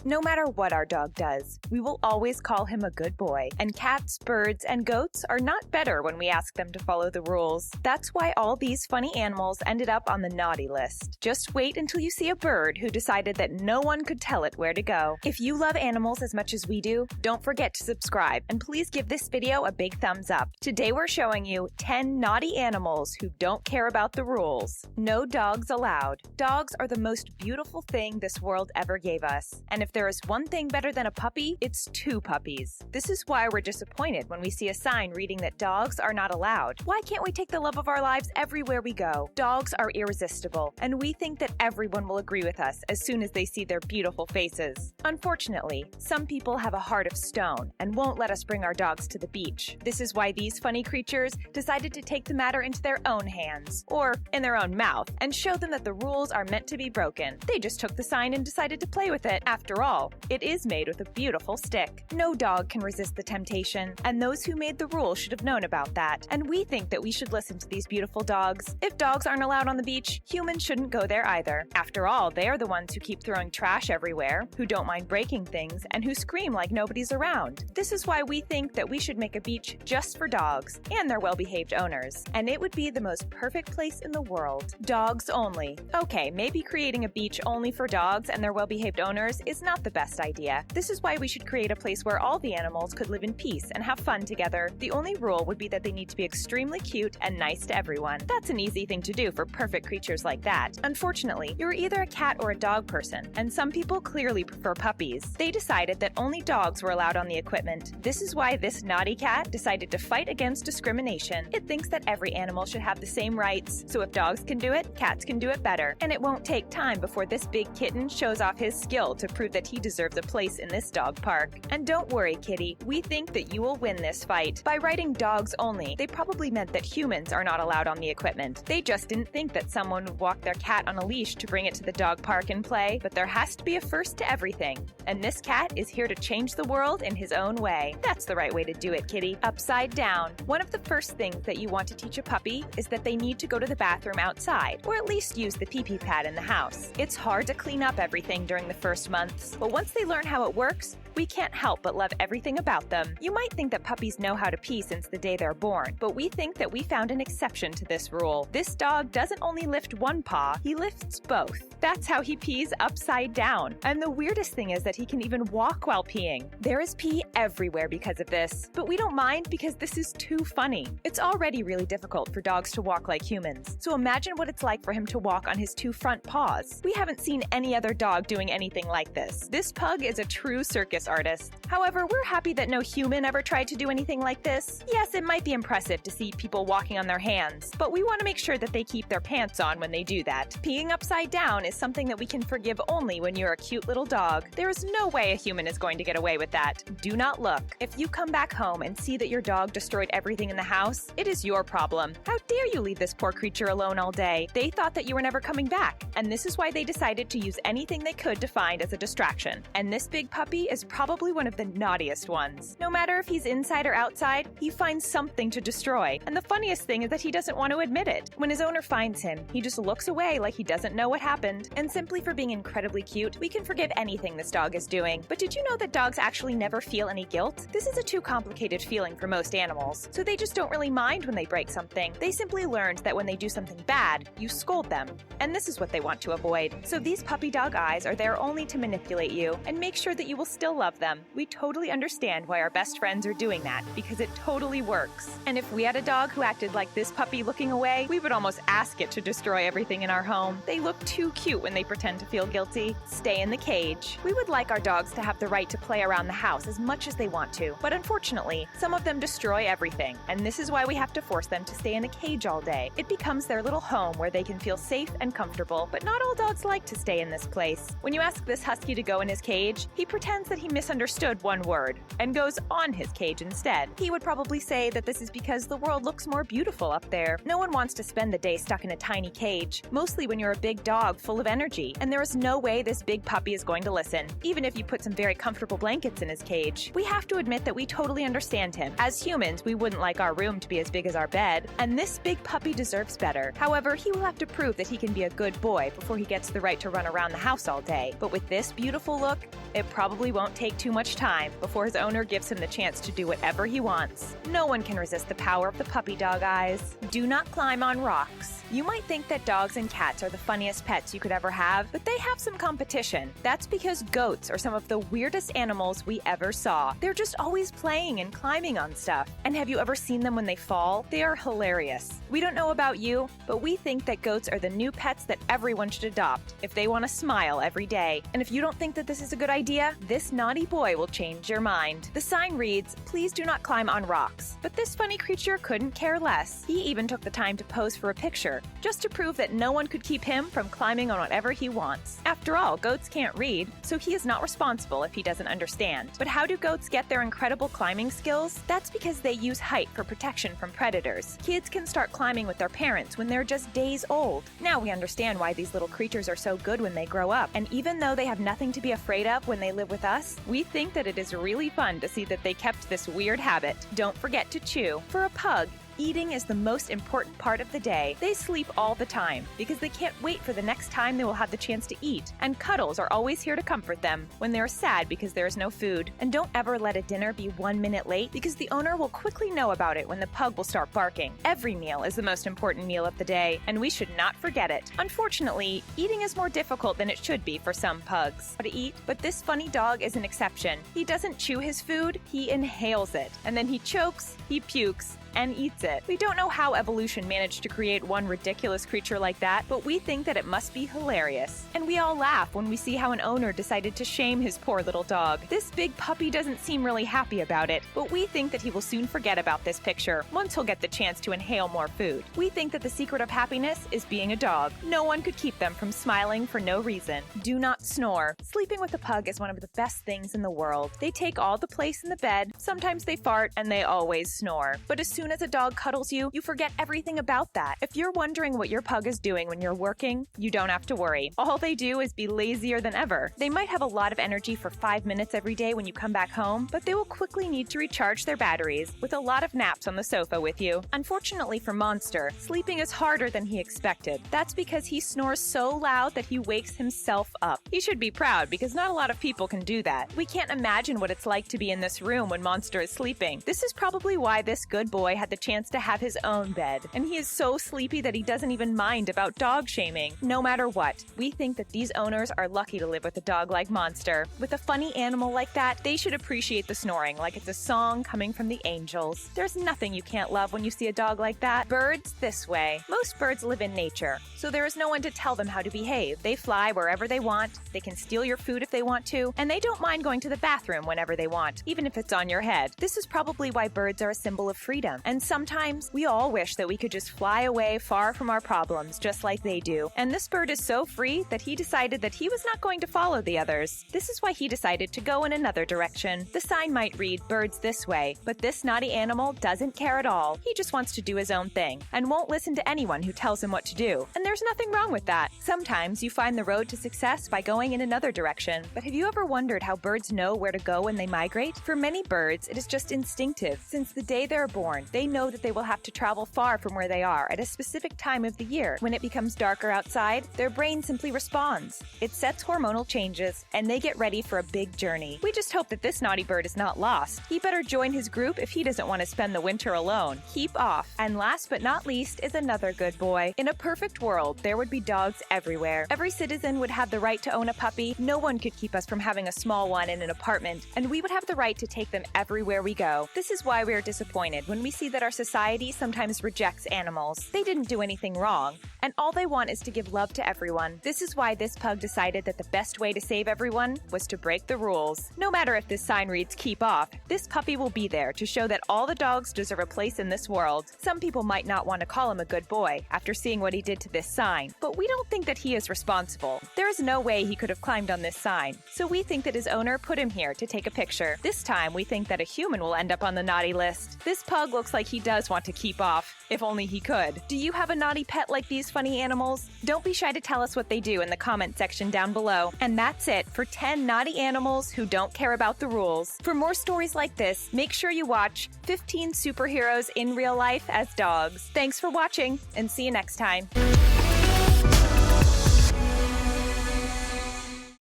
No matter what our dog does, we will always call him a good boy. And cats, birds, and goats are not better when we ask them to follow the rules. That's why all these funny animals ended up on the naughty list. Just wait until you see a bird who decided that no one could tell it where to go. If you love animals as much as we do, don't forget to subscribe, and please give this video a big thumbs up. Today we're showing you 10 naughty animals who don't care about the rules. No dogs allowed. Dogs are the most beautiful thing this world ever gave us. And if there is one thing better than a puppy, it's 2 puppies. This is why we're disappointed when we see a sign reading that dogs are not allowed. Why can't we take the love of our lives everywhere we go? Dogs are irresistible, and we think that everyone will agree with us as soon as they see their beautiful faces. Unfortunately, some people have a heart of stone and won't let us bring our dogs to the beach. This is why these funny creatures decided to take the matter into their own hands, or in their own mouth, and show them that the rules are meant to be broken. They just took the sign and decided to play with it. After all, it is made with a beautiful stick. No dog can resist the temptation, and those who made the rule should have known about that. And we think that we should listen to these beautiful dogs. If dogs aren't allowed on the beach, humans shouldn't go there either. After all, they are the ones who keep throwing trash everywhere, who don't mind breaking things, and who scream like nobody's around. This is why we think that we should make a beach just for dogs and their well-behaved owners. And it would be the most perfect place in the world. Dogs only. Okay, maybe creating a beach only for dogs and their well-behaved owners is not the best idea. This is why we should create a place where all the animals could live in peace and have fun together. The only rule would be that they need to be extremely cute and nice to everyone. That's an easy thing to do for perfect creatures like that. Unfortunately, you're either a cat or a dog person, and some people clearly prefer puppies. They decided that only dogs were allowed on the equipment. This is why this naughty cat decided to fight against discrimination. It thinks that every animal should have the same rights, so if dogs can do it, cats can do it better. And it won't take time before this big kitten shows off his skill to prove that he deserves a place in this dog park. And don't worry, kitty, we think that you will win this fight. By writing dogs only, they probably meant that humans are not allowed on the equipment. They just didn't think that someone would walk their cat on a leash to bring it to the dog park and play, but there has to be a first to everything. And this cat is here to change the world in his own way. That's the right way to do it, kitty. Upside down. One of the first things that you want to teach a puppy is that they need to go to the bathroom outside, or at least use the pee-pee pad in the house. It's hard to clean up everything during the first months, but once they learn how it works, we can't help but love everything about them. You might think that puppies know how to pee since the day they're born, but we think that we found an exception to this rule. This dog doesn't only lift one paw, he lifts both. That's how he pees upside down. And the weirdest thing is that he can even walk while peeing. There is pee everywhere because of this, but we don't mind because this is too funny. It's already really difficult for dogs to walk like humans, so imagine what it's like for him to walk on his 2 front paws. We haven't seen any other dog doing anything like this. This pug is a true circus artist. However, we're happy that no human ever tried to do anything like this. Yes, it might be impressive to see people walking on their hands, but we want to make sure that they keep their pants on when they do that. Peeing upside down is something that we can forgive only when you're a cute little dog. There is no way a human is going to get away with that. Do not look. If you come back home and see that your dog destroyed everything in the house, it is your problem. How dare you leave this poor creature alone all day? They thought that you were never coming back, and this is why they decided to use anything they could to find as a distraction. And this big puppy is probably one of the naughtiest ones. No matter if he's inside or outside, he finds something to destroy. And the funniest thing is that he doesn't want to admit it. When his owner finds him, he just looks away like he doesn't know what happened. And simply for being incredibly cute, we can forgive anything this dog is doing. But did you know that dogs actually never feel any guilt? This is a too complicated feeling for most animals, so they just don't really mind when they break something. They simply learned that when they do something bad, you scold them. And this is what they want to avoid. So these puppy dog eyes are there only to manipulate you and make sure that you will still love them. We totally understand why our best friends are doing that, because it totally works. And if we had a dog who acted like this puppy looking away, we would almost ask it to destroy everything in our home. They look too cute when they pretend to feel guilty. Stay in the cage. We would like our dogs to have the right to play around the house as much as they want to, but unfortunately, some of them destroy everything, and this is why we have to force them to stay in a cage all day. It becomes their little home where they can feel safe and comfortable, but not all dogs like to stay in this place. When you ask this husky to go in his cage, he pretends that he misunderstood one word and goes on his cage instead. He would probably say that this is because the world looks more beautiful up there. No one wants to spend the day stuck in a tiny cage, mostly when you're a big dog full of energy, and there is no way this big puppy is going to listen, even if you put some very comfortable blankets in his cage. We have to admit that we totally understand him. As humans, we wouldn't like our room to be as big as our bed, and this big puppy deserves better. However, he will have to prove that he can be a good boy before he gets the right to run around the house all day. But with this beautiful beautiful look, it probably won't take too much time before his owner gives him the chance to do whatever he wants. No one can resist the power of the puppy dog eyes. Do not climb on rocks. You might think that dogs and cats are the funniest pets you could ever have, but they have some competition. That's because goats are some of the weirdest animals we ever saw. They're just always playing and climbing on stuff. And have you ever seen them when they fall? They are hilarious. We don't know about you, but we think that goats are the new pets that everyone should adopt if they want to smile every day. And if you don't think that this is a good idea, this naughty boy will change your mind. The sign reads, "Please do not climb on rocks." But this funny creature couldn't care less. He even took the time to pose for a picture, just to prove that no one could keep him from climbing on whatever he wants. After all, goats can't read, so he is not responsible if he doesn't understand. But how do goats get their incredible climbing skills? That's because they use height for protection from predators. Kids can start climbing with their parents when they're just days old. Now we understand why these little creatures are so good when they grow up, and even though they have nothing to be afraid of when they live with us, we think that it is really fun to see that they kept this weird habit. Don't forget to chew. For a pug, eating is the most important part of the day. They sleep all the time because they can't wait for the next time they will have the chance to eat. And cuddles are always here to comfort them when they are sad because there is no food. And don't ever let a dinner be 1 minute late because the owner will quickly know about it when the pug will start barking. Every meal is the most important meal of the day, and we should not forget it. Unfortunately, eating is more difficult than it should be for some pugs to eat, but this funny dog is an exception. He doesn't chew his food, he inhales it. And then he chokes, he pukes, and eats it. We don't know how evolution managed to create one ridiculous creature like that, but we think that it must be hilarious. And we all laugh when we see how an owner decided to shame his poor little dog. This big puppy doesn't seem really happy about it, but we think that he will soon forget about this picture once he'll get the chance to inhale more food. We think that the secret of happiness is being a dog. No one could keep them from smiling for no reason. Do not snore. Sleeping with a pug is one of the best things in the world. They take all the place in the bed, sometimes they fart, and they always snore. But as soon as a dog cuddles you, you forget everything about that. If you're wondering what your pug is doing when you're working, you don't have to worry. All they do is be lazier than ever. They might have a lot of energy for 5 minutes every day when you come back home, but they will quickly need to recharge their batteries with a lot of naps on the sofa with you. Unfortunately for Monster, sleeping is harder than he expected. That's because he snores so loud that he wakes himself up. He should be proud because not a lot of people can do that. We can't imagine what it's like to be in this room when Monster is sleeping. This is probably why this good boy had the chance to have his own bed, and he is so sleepy that he doesn't even mind about dog shaming. No matter what, we think that these owners are lucky to live with a dog like Monster. With a funny animal like that, they should appreciate the snoring like it's a song coming from the angels. There's nothing you can't love when you see a dog like that. Birds this way. Most birds live in nature, so there is no one to tell them how to behave. They fly wherever they want, they can steal your food if they want to, and they don't mind going to the bathroom whenever they want, even if it's on your head. This is probably why birds are a symbol of freedom, and sometimes we all wish that we could just fly away far from our problems just like they do. And this bird is so free that he decided that he was not going to follow the others. This is why he decided to go in another direction. The sign might read "Birds this way," but this naughty animal doesn't care at all. He just wants to do his own thing and won't listen to anyone who tells him what to do. And there's nothing wrong with that. Sometimes you find the road to success by going in another direction. But have you ever wondered how birds know where to go when they migrate? For many birds, it is just instinctive. Since the day they're born, they know that they will have to travel far from where they are at a specific time of the year. When it becomes darker outside, their brain simply responds. It sets hormonal changes, and they get ready for a big journey. We just hope that this naughty bird is not lost. He better join his group if he doesn't want to spend the winter alone. Keep off. And last but not least is another good boy. In a perfect world, there would be dogs everywhere. Every citizen would have the right to own a puppy. No one could keep us from having a small one in an apartment, and we would have the right to take them everywhere we go. This is why we are disappointed when we see that our society sometimes rejects animals. They didn't do anything wrong, and all they want is to give love to everyone. This is why this pug decided that the best way to save everyone was to break the rules. No matter if this sign reads "Keep off," this puppy will be there to show that all the dogs deserve a place in this world. Some people might not want to call him a good boy after seeing what he did to this sign, but we don't think that he is responsible. There is no way he could have climbed on this sign, so we think that his owner put him here to take a picture. This time, we think that a human will end up on the naughty list. This pug looks like he does want to keep off. If only he could. Do you have a naughty pet like these funny animals? Don't be shy to tell us what they do in the comment section down below. And that's it for 10 naughty animals who don't care about the rules. For more stories like this, make sure you watch 15 Superheroes in Real Life as Dogs. Thanks for watching, and see you next time.